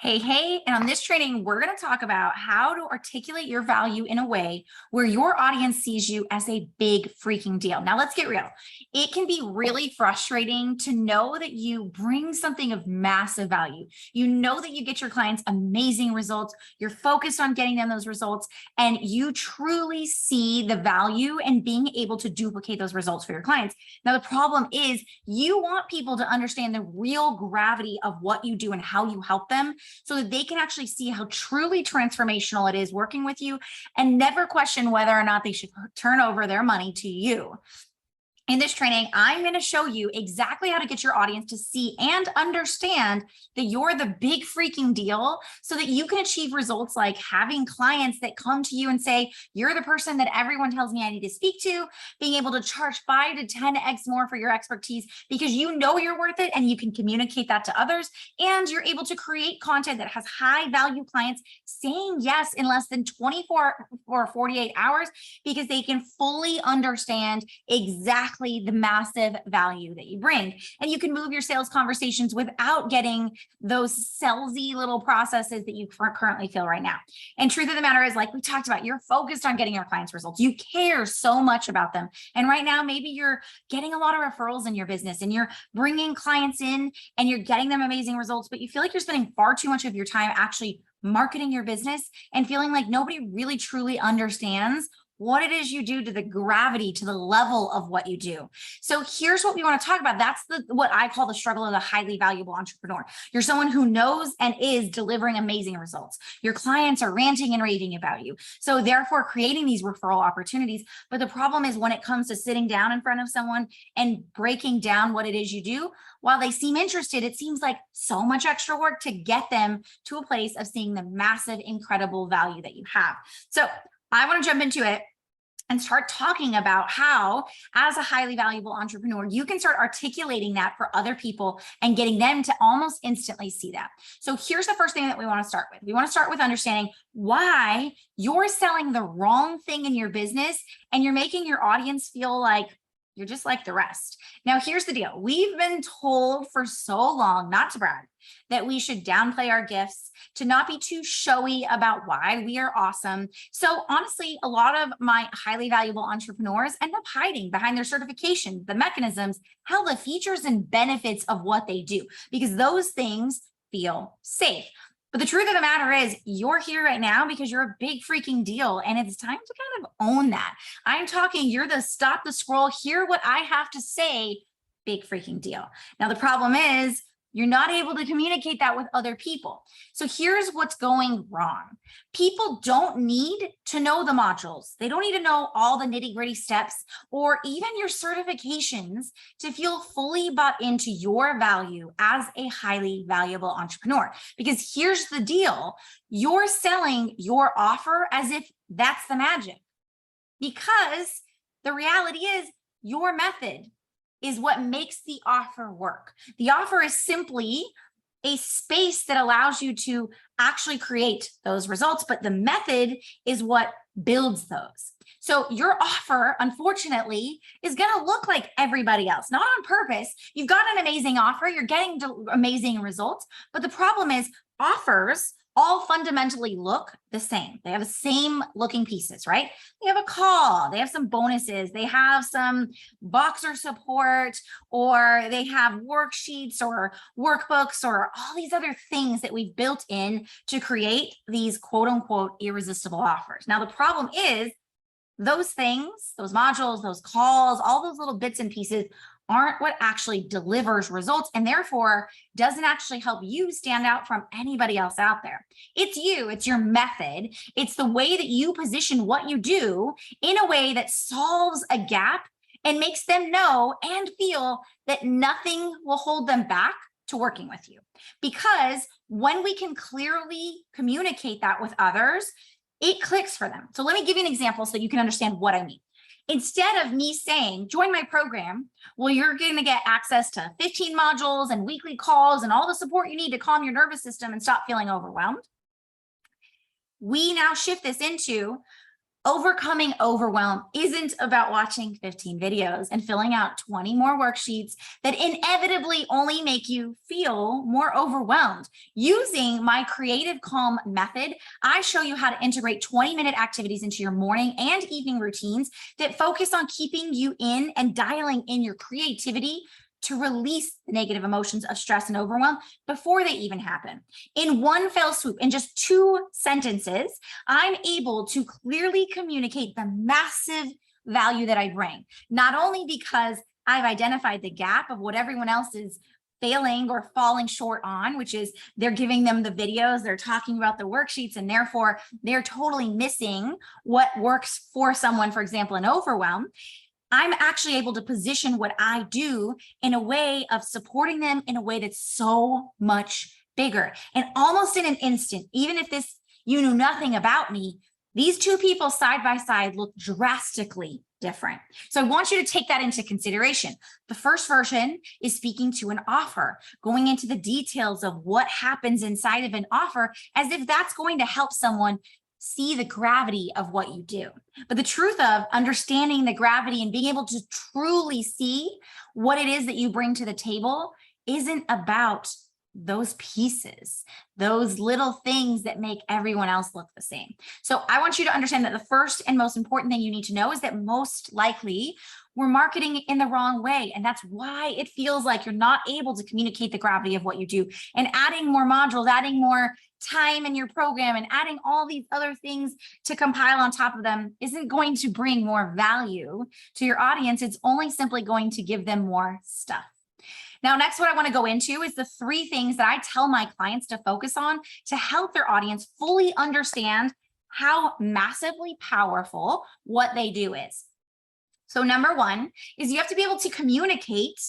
Hey, and on this training, we're going to talk about how to articulate your value in a way where your audience sees you as a big freaking deal. Now, let's get real. It can be really frustrating to know that you bring something of massive value. You know that you get your clients amazing results. You're focused on getting them those results, and you truly see the value in being able to duplicate those results for your clients. Now, the problem is you want people to understand the real gravity of what you do and how you help them, so that they can actually see how truly transformational it is working with you and never question whether or not they should turn over their money to you. In this training, I'm going to show you exactly how to get your audience to see and understand that you're the big freaking deal so that you can achieve results like having clients that come to you and say, you're the person that everyone tells me I need to speak to, being able to charge 5 to 10x more for your expertise because you know you're worth it and you can communicate that to others. And you're able to create content that has high value clients saying yes in less than 24 or 48 hours because they can fully understand exactly the massive value that you bring. And you can move your sales conversations without getting those salesy little processes that you currently feel right now. And truth of the matter is, like we talked about, you're focused on getting your clients results. You care so much about them. And right now, maybe you're getting a lot of referrals in your business and you're bringing clients in and you're getting them amazing results, but you feel like you're spending far too much of your time actually marketing your business and feeling like nobody really truly understands what it is you do, to the gravity, to the level of what you do. So here's what we want to talk about. That's what I call the struggle of the highly valuable entrepreneur. You're someone who knows and is delivering amazing results. Your clients are ranting and raving about you. So therefore creating these referral opportunities. But the problem is when it comes to sitting down in front of someone and breaking down what it is you do, while they seem interested, it seems like so much extra work to get them to a place of seeing the massive, incredible value that you have. So I want to jump into it and start talking about how, as a highly valuable entrepreneur, you can start articulating that for other people and getting them to almost instantly see that. So here's the first thing that we want to start with. We want to start with understanding why you're selling the wrong thing in your business and you're making your audience feel like you're just like the rest. Now, here's the deal. We've been told for so long, not to brag, that we should downplay our gifts, to not be too showy about why we are awesome. So honestly, a lot of my highly valuable entrepreneurs end up hiding behind their certifications, the mechanisms, hell, the features and benefits of what they do, because those things feel safe. But the truth of the matter is, you're here right now because you're a big freaking deal, and it's time to kind of own that. I'm talking, you're the stop the scroll, hear what I have to say, big freaking deal. Now, the problem is, you're not able to communicate that with other people. So here's what's going wrong. People don't need to know the modules. They don't need to know all the nitty-gritty steps or even your certifications to feel fully bought into your value as a highly valuable entrepreneur. Because here's the deal. You're selling your offer as if that's the magic. Because the reality is your method is what makes the offer work. The offer is simply a space that allows you to actually create those results, but the method is what builds those. So your offer, unfortunately, is going to look like everybody else, not on purpose. You've got an amazing offer, you're getting amazing results, but the problem is offers all fundamentally look the same. They have the same looking pieces, right? They have a call, they have some bonuses, they have some Boxer support, or they have worksheets or workbooks or all these other things that we've built in to create these quote unquote irresistible offers. Now, the problem is those things, those modules, those calls, all those little bits and pieces aren't what actually delivers results, and therefore doesn't actually help you stand out from anybody else out there. It's you, it's your method, it's the way that you position what you do in a way that solves a gap and makes them know and feel that nothing will hold them back to working with you. Because when we can clearly communicate that with others, it clicks for them. So let me give you an example so you can understand what I mean. Instead of me saying, join my program, well, you're going to get access to 15 modules and weekly calls and all the support you need to calm your nervous system and stop feeling overwhelmed. We now shift this into, Overcoming overwhelm isn't about watching 15 videos and filling out 20 more worksheets that inevitably only make you feel more overwhelmed. Using my creative calm method, I show you how to integrate 20-minute activities into your morning and evening routines that focus on keeping you in and dialing in your creativity to release the negative emotions of stress and overwhelm before they even happen. In one fell swoop, in just 2 sentences, I'm able to clearly communicate the massive value that I bring, not only because I've identified the gap of what everyone else is failing or falling short on, which is they're giving them the videos, they're talking about the worksheets, and therefore they're totally missing what works for someone, for example, in overwhelm. I'm actually able to position what I do in a way of supporting them in a way that's so much bigger. And almost in an instant, even if you knew nothing about me, these 2 people side by side look drastically different. So I want you to take that into consideration. The first version is speaking to an offer, going into the details of what happens inside of an offer as if that's going to help someone see the gravity of what you do. But the truth of understanding the gravity and being able to truly see what it is that you bring to the table isn't about those pieces, those little things that make everyone else look the same. So I want you to understand that the first and most important thing you need to know is that most likely we're marketing in the wrong way. And that's why it feels like you're not able to communicate the gravity of what you do. And adding more modules, adding more time in your program, and adding all these other things to compile on top of them isn't going to bring more value to your audience. It's only simply going to give them more stuff. Now, next, what I want to go into is the 3 things that I tell my clients to focus on to help their audience fully understand how massively powerful what they do is. So number 1 is you have to be able to communicate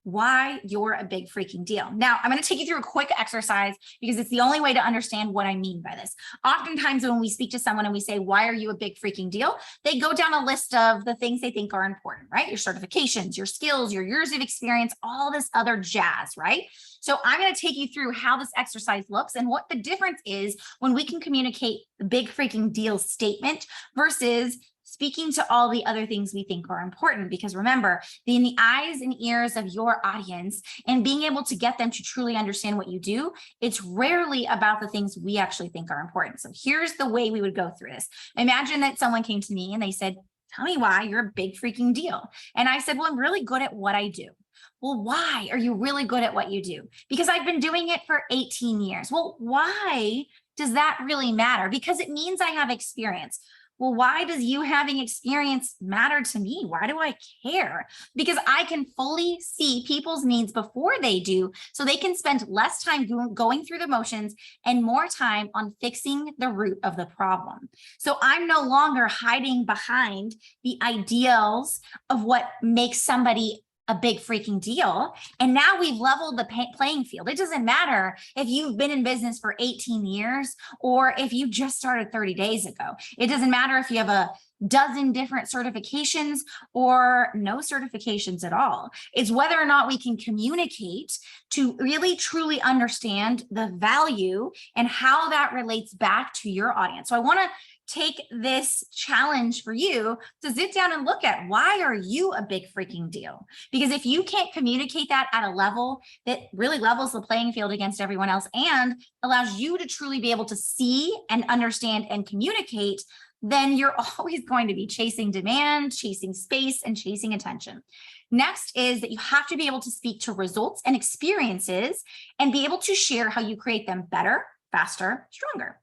why you're a big freaking deal. Now, I'm going to take you through a quick exercise because it's the only way to understand what I mean by this. Oftentimes when we speak to someone and we say, why are you a big freaking deal? They go down a list of the things they think are important, right? Your certifications, your skills, your years of experience, all this other jazz, right? So I'm going to take you through how this exercise looks and what the difference is when we can communicate the big freaking deal statement versus speaking to all the other things we think are important. Because remember, being the eyes and ears of your audience and being able to get them to truly understand what you do, it's rarely about the things we actually think are important. So here's the way we would go through this. Imagine that someone came to me and they said, tell me why you're a big freaking deal. And I said, well, I'm really good at what I do. Well, why are you really good at what you do? Because I've been doing it for 18 years. Well, why does that really matter? Because it means I have experience. Well, why does you having experience matter to me? Why do I care? Because I can fully see people's needs before they do, so they can spend less time going through the motions and more time on fixing the root of the problem. So I'm no longer hiding behind the ideals of what makes somebody a big freaking deal. And now we've leveled the playing field. It doesn't matter if you've been in business for 18 years or if you just started 30 days ago. It doesn't matter if you have a dozen different certifications or no certifications at all. It's whether or not we can communicate to really truly understand the value and how that relates back to your audience. So I want to take this challenge for you to sit down and look at, why are you a big freaking deal? Because if you can't communicate that at a level that really levels the playing field against everyone else and allows you to truly be able to see and understand and communicate, then you're always going to be chasing demand, chasing space, and chasing attention. Next is that you have to be able to speak to results and experiences and be able to share how you create them better, faster, stronger.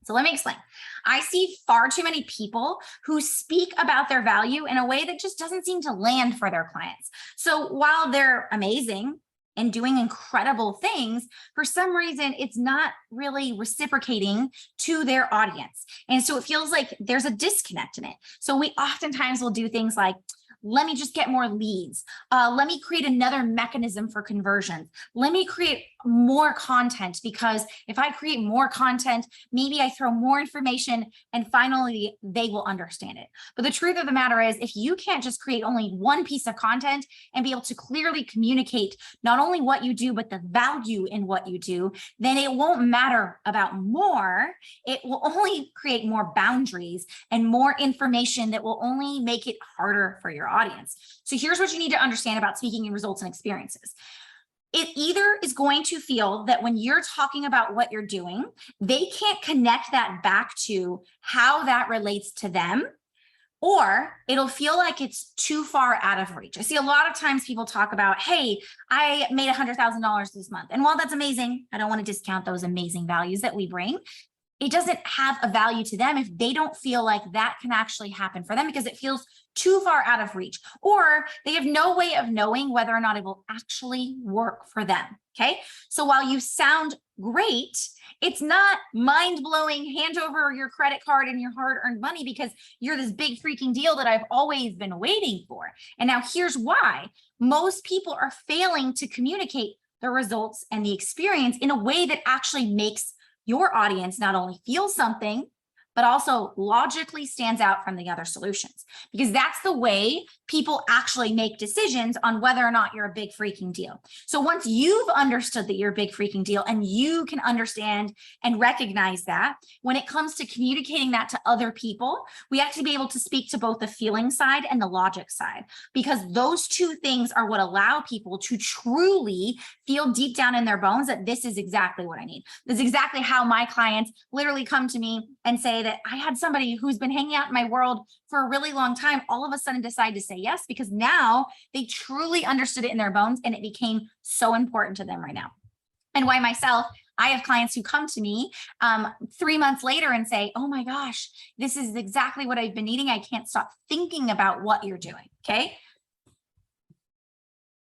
So let me explain. I see far too many people who speak about their value in a way that just doesn't seem to land for their clients. So while they're amazing and doing incredible things, for some reason, it's not really reciprocating to their audience. And so it feels like there's a disconnect in it. So we oftentimes will do things like, let me just get more leads. Let me create another mechanism for conversions. Let me create more content, because if I create more content, maybe I throw more information and finally they will understand it. But the truth of the matter is, if you can't just create only one piece of content and be able to clearly communicate not only what you do, but the value in what you do, then it won't matter about more. It will only create more boundaries and more information that will only make it harder for your audience. So here's what you need to understand about speaking in results and experiences. It either is going to feel that when you're talking about what you're doing, they can't connect that back to how that relates to them, or it'll feel like it's too far out of reach. I see a lot of times people talk about, hey, I made $100,000 this month. And while that's amazing, I don't want to discount those amazing values that we bring. It doesn't have a value to them if they don't feel like that can actually happen for them, because it feels too far out of reach, or they have no way of knowing whether or not it will actually work for them. Okay. So while you sound great, it's not mind-blowing, hand over your credit card and your hard-earned money because you're this big freaking deal that I've always been waiting for. And now here's why. Most people are failing to communicate the results and the experience in a way that actually makes your audience not only feel something, but also logically stands out from the other solutions, because that's the way people actually make decisions on whether or not you're a big freaking deal. So once you've understood that you're a big freaking deal and you can understand and recognize that, when it comes to communicating that to other people, we have to be able to speak to both the feeling side and the logic side, because those two things are what allow people to truly feel deep down in their bones that this is exactly what I need. This is exactly how my clients literally come to me and say that I had somebody who's been hanging out in my world for a really long time, all of a sudden decide to say yes, because now they truly understood it in their bones and it became so important to them right now. And why myself, I have clients who come to me 3 months later and say, oh my gosh, this is exactly what I've been needing. I can't stop thinking about what you're doing. Okay.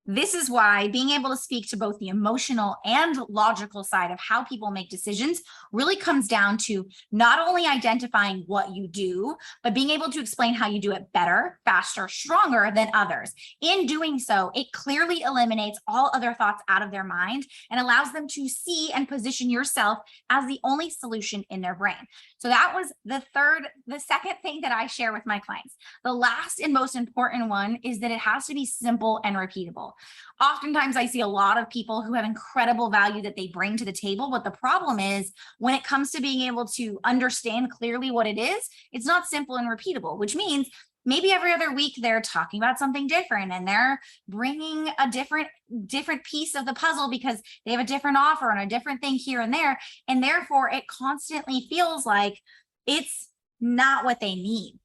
This is why being able to speak to both the emotional and logical side of how people make decisions really comes down to not only identifying what you do, but being able to explain how you do it better, faster, stronger than others. In doing so, it clearly eliminates all other thoughts out of their mind and allows them to see and position yourself as the only solution in their brain. So that was the second thing that I share with my clients. The last and most important one is that it has to be simple and repeatable. Oftentimes I see a lot of people who have incredible value that they bring to the table, but the problem is when it comes to being able to understand clearly what it is, it's not simple and repeatable, which means maybe every other week they're talking about something different and they're bringing a different piece of the puzzle because they have a different offer and a different thing here and there. And therefore it constantly feels like it's not what they need.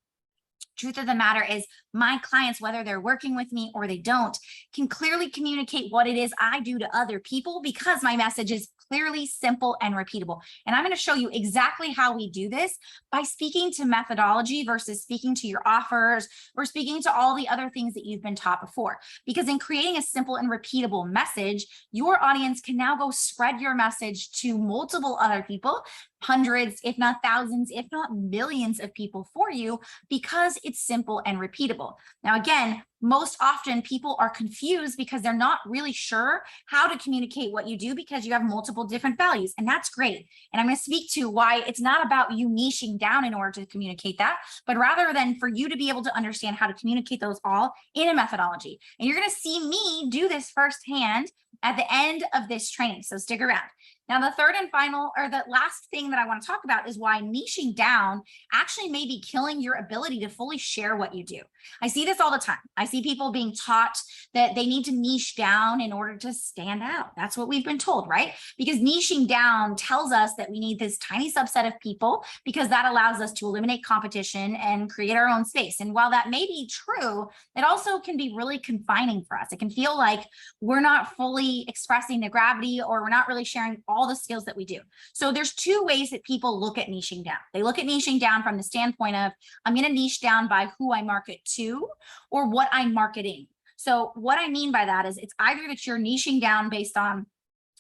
Truth of the matter is, my clients, whether they're working with me or they don't, can clearly communicate what it is I do to other people because my message is clearly simple and repeatable. And I'm going to show you exactly how we do this by speaking to methodology versus speaking to your offers or speaking to all the other things that you've been taught before. Because in creating a simple and repeatable message, your audience can now go spread your message to multiple other people, hundreds, if not thousands, if not millions of people for you, because it's simple and repeatable. Now, again, most often people are confused because they're not really sure how to communicate what you do because you have multiple different values, and that's great. And I'm going to speak to why it's not about you niching down in order to communicate that, but rather than for you to be able to understand how to communicate those all in a methodology. And you're going to see me do this firsthand at the end of this training, so stick around. Now, the third and final, or the last thing that I want to talk about is why niching down actually may be killing your ability to fully share what you do. I see this all the time. I see people being taught that they need to niche down in order to stand out. That's what we've been told, right? Because niching down tells us that we need this tiny subset of people because that allows us to eliminate competition and create our own space. And while that may be true, it also can be really confining for us. It can feel like we're not fully expressing the gravity or we're not really sharing all the skills that we do. So there's two ways that people look at niching down. They look at niching down from the standpoint of, I'm going to niche down by who I market to or what I'm marketing. So what I mean by that is it's either that you're niching down based on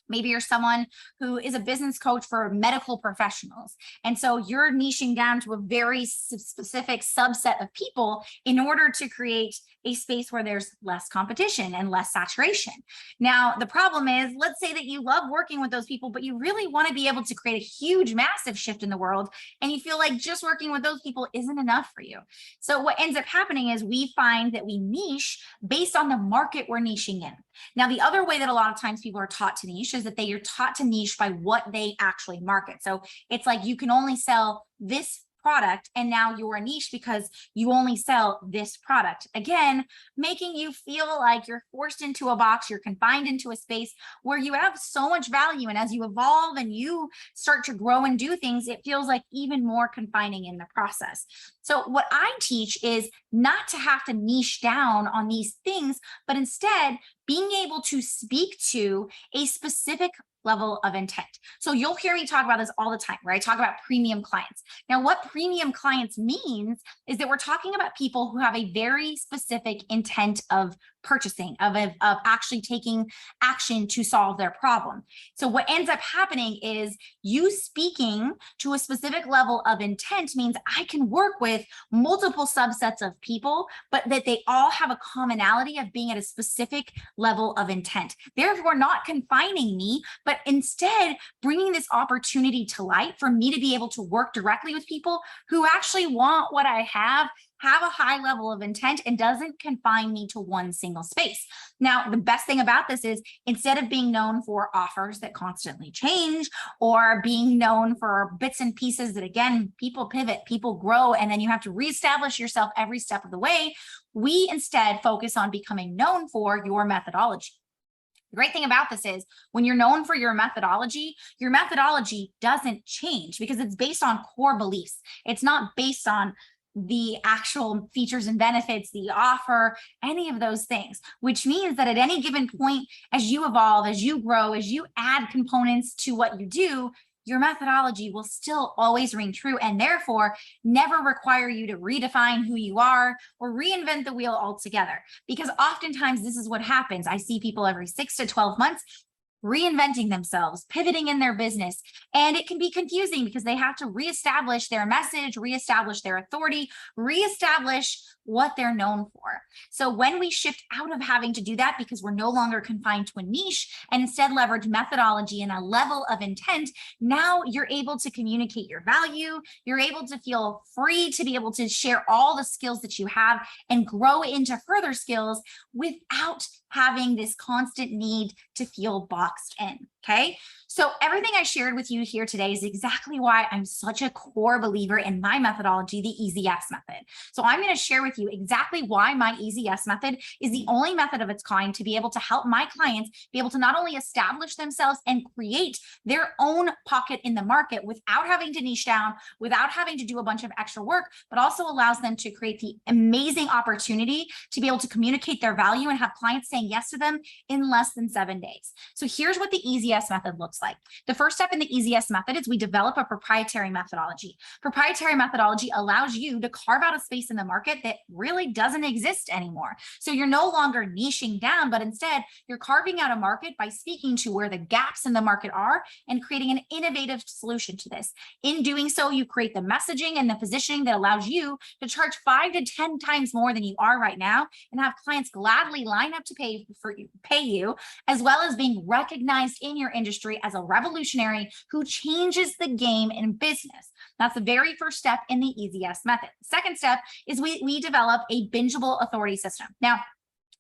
Maybe you're someone who is a business coach for medical professionals. And so you're niching down to a very specific subset of people in order to create a space where there's less competition and less saturation. Now, the problem is, let's say that you love working with those people, but you really want to be able to create a huge, massive shift in the world. And you feel like just working with those people isn't enough for you. So what ends up happening is we find that we niche based on the market we're niching in. Now, the other way that a lot of times people are taught to niche is that they are taught to niche by what they actually market. So it's like you can only sell this product and now you're a niche because you only sell this product. Again, making you feel like you're forced into a box, you're confined into a space where you have so much value. And as you evolve and you start to grow and do things, it feels like even more confining in the process. So what I teach is not to have to niche down on these things, but instead being able to speak to a specific level of intent. So you'll hear me talk about this all the time, where I talk about premium clients. Now, what premium clients means is that we're talking about people who have a very specific intent of purchasing, of actually taking action to solve their problem. So what ends up happening is you speaking to a specific level of intent means I can work with multiple subsets of people, but that they all have a commonality of being at a specific level of intent. Therefore, not confining me, but instead bringing this opportunity to light for me to be able to work directly with people who actually want what I have a high level of intent, and doesn't confine me to one single space. Now, the best thing about this is instead of being known for offers that constantly change, or being known for bits and pieces that, again, people pivot, people grow, and then you have to reestablish yourself every step of the way, we instead focus on becoming known for your methodology. The great thing about this is when you're known for your methodology doesn't change because it's based on core beliefs. It's not based on the actual features and benefits, the offer, any of those things, which means that at any given point, as you evolve, as you grow, as you add components to what you do, your methodology will still always ring true, and therefore never require you to redefine who you are or reinvent the wheel altogether. Because oftentimes this is what happens. I see people every 6 to 12 months reinventing themselves, pivoting in their business. And it can be confusing because they have to reestablish their message, reestablish their authority, reestablish what they're known for. So when we shift out of having to do that because we're no longer confined to a niche and instead leverage methodology and a level of intent, now you're able to communicate your value. You're able to feel free to be able to share all the skills that you have and grow into further skills without having this constant need to feel boxed in. Okay. So everything I shared with you here today is exactly why I'm such a core believer in my methodology, the Easy Yes method. So I'm going to share with you exactly why my Easy Yes method is the only method of its kind to be able to help my clients be able to not only establish themselves and create their own pocket in the market without having to niche down, without having to do a bunch of extra work, but also allows them to create the amazing opportunity to be able to communicate their value and have clients saying yes to them in less than 7 days. So here's what the Easy Yes method looks like. The first step in the Easy Yes method is we develop a proprietary methodology. Proprietary methodology allows you to carve out a space in the market that really doesn't exist anymore. So you're no longer niching down, but instead you're carving out a market by speaking to where the gaps in the market are and creating an innovative solution to this. In doing so, you create the messaging and the positioning that allows you to charge 5 to 10 times more than you are right now and have clients gladly line up to pay you, as well as being recognized in your industry as a revolutionary who changes the game in business. That's the very first step in the Easy Yes method. Second step is we develop a bingeable authority system. Now,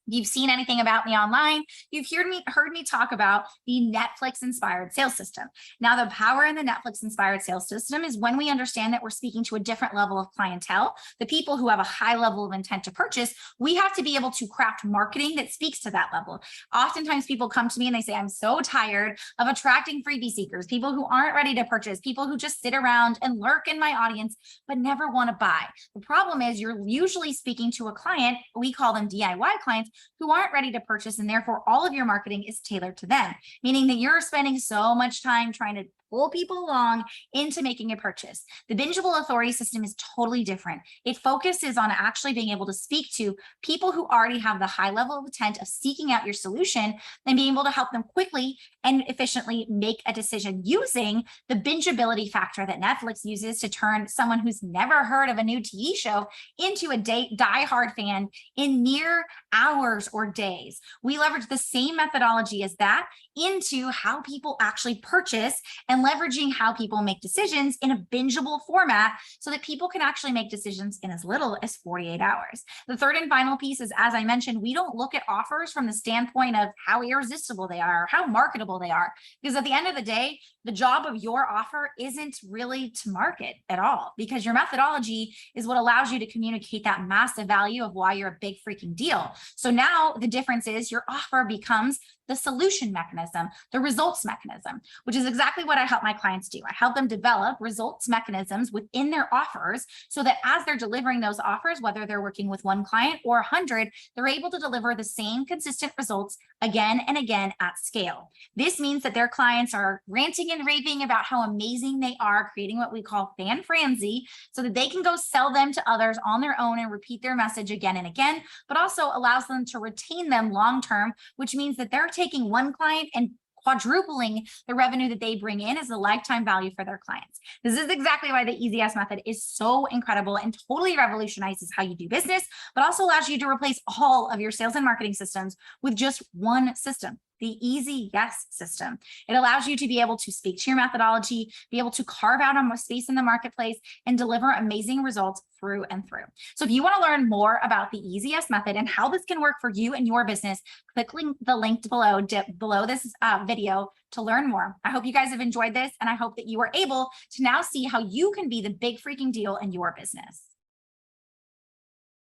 if you've seen anything about me online, you've heard me talk about the Netflix-inspired sales system. Now, the power in the Netflix-inspired sales system is when we understand that we're speaking to a different level of clientele, the people who have a high level of intent to purchase, we have to be able to craft marketing that speaks to that level. Oftentimes people come to me and they say, I'm so tired of attracting freebie seekers, people who aren't ready to purchase, people who just sit around and lurk in my audience, but never want to buy. The problem is you're usually speaking to a client, we call them DIY clients, who aren't ready to purchase, and therefore all of your marketing is tailored to them, meaning that you're spending so much time trying to pull people along into making a purchase. The bingeable authority system is totally different. It focuses on actually being able to speak to people who already have the high level of intent of seeking out your solution and being able to help them quickly and efficiently make a decision using the bingeability factor that Netflix uses to turn someone who's never heard of a new TV show into a die-hard fan in mere hours or days. We leverage the same methodology as that into how people actually purchase and leveraging how people make decisions in a bingeable format so that people can actually make decisions in as little as 48 hours. The third and final piece is, as I mentioned, we don't look at offers from the standpoint of how irresistible they are, or how marketable they are, because at the end of the day, the job of your offer isn't really to market at all, because your methodology is what allows you to communicate that massive value of why you're a big freaking deal. So now the difference is your offer becomes the solution mechanism, the results mechanism, which is exactly what I help my clients do. I help them develop results mechanisms within their offers so that as they're delivering those offers, whether they're working with one client or 100, they're able to deliver the same consistent results again and again at scale. This means that their clients are ranting and raving about how amazing they are, creating what we call fan frenzy, so that they can go sell them to others on their own and repeat their message again and again, but also allows them to retain them long-term, which means that they're taking one client and quadrupling the revenue that they bring in as the lifetime value for their clients. This is exactly why the Easy Yes method is so incredible and totally revolutionizes how you do business, but also allows you to replace all of your sales and marketing systems with just one system, the Easy Yes system. It allows you to be able to speak to your methodology, be able to carve out a space in the marketplace, and deliver amazing results through and through. So if you want to learn more about the Easy Yes method and how this can work for you and your business, click the link below this video to learn more. I hope you guys have enjoyed this, and I hope that you are able to now see how you can be the big freaking deal in your business.